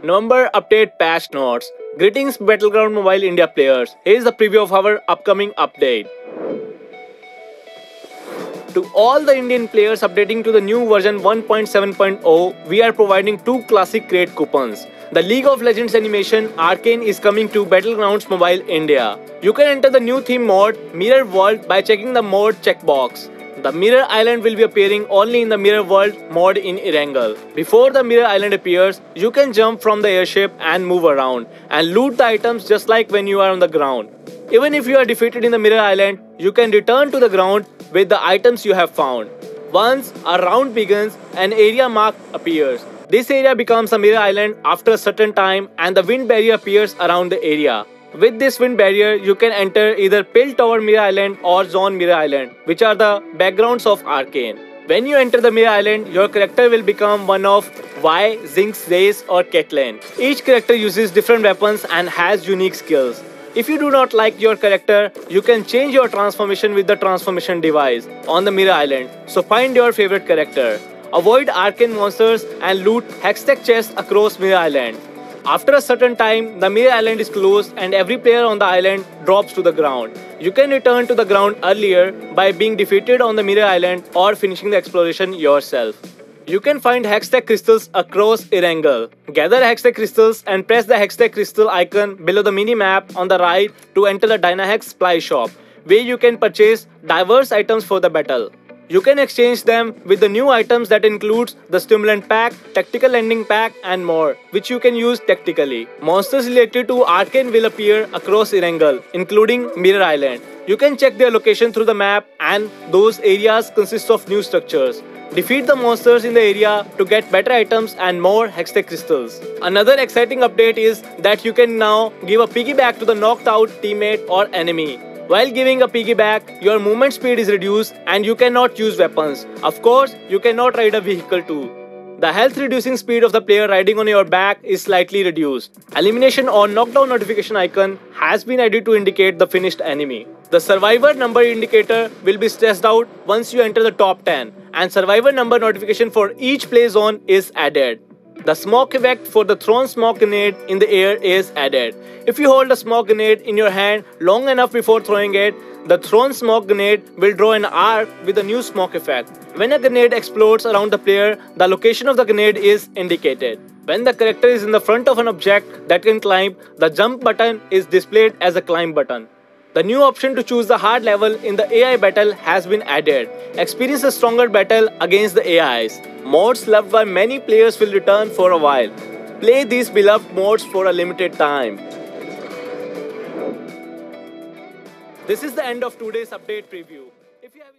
November update patch notes. Greetings Battleground Mobile India players. Here is the preview of our upcoming update. To all the Indian players updating to the new version 1.7.0, we are providing 2 classic crate coupons. The League of Legends animation Arcane is coming to Battlegrounds Mobile India. You can enter the new theme mode Mirror World by checking the mode checkbox. The Mirror Island will be appearing only in the Mirror World mode in Erangel. Before the Mirror Island appears, you can jump from the airship and move around and loot the items just like when you are on the ground. Even if you are defeated in the Mirror Island, you can return to the ground with the items you have found. Once a round begins, an area mark appears. This area becomes a Mirror Island after a certain time and the wind barrier appears around the area. With this wind barrier, you can enter either Pill Tower Mirror Island or Zone Mirror Island, which are the backgrounds of Arcane. When you enter the Mirror Island, your character will become one of Vi, Jinx, Raze or Caitlyn. Each character uses different weapons and has unique skills. If you do not like your character, you can change your transformation with the transformation device on the Mirror Island, so find your favorite character. Avoid arcane monsters and loot Hextech chests across Mirror Island. After a certain time, the Mirror Island is closed and every player on the island drops to the ground. You can return to the ground earlier by being defeated on the Mirror Island or finishing the exploration yourself. You can find Hextech crystals across Erangel. Gather Hextech crystals and press the Hextech crystal icon below the mini-map on the right to enter the Dynahex supply shop, where you can purchase diverse items for the battle. You can exchange them with the new items that includes the Stimulant Pack, Tactical Landing Pack and more, which you can use tactically. Monsters related to Arcane will appear across Erangel, including Mirror Island. You can check their location through the map and those areas consist of new structures. Defeat the monsters in the area to get better items and more Hextech crystals. Another exciting update is that you can now give a piggyback to the knocked out teammate or enemy. While giving a piggyback, your movement speed is reduced and you cannot use weapons. Of course, you cannot ride a vehicle too. The health reducing speed of the player riding on your back is slightly reduced. Elimination or knockdown notification icon has been added to indicate the finished enemy. The survivor number indicator will be stressed out once you enter the top 10 and survivor number notification for each play zone is added. The smoke effect for the thrown smoke grenade in the air is added. If you hold a smoke grenade in your hand long enough before throwing it, the thrown smoke grenade will draw an arc with a new smoke effect. When a grenade explodes around the player, the location of the grenade is indicated. When the character is in the front of an object that can climb, the jump button is displayed as a climb button. The new option to choose the hard level in the AI battle has been added. Experience a stronger battle against the AIs. Modes loved by many players will return for a while. Play these beloved modes for a limited time. This is the end of today's update preview. If you have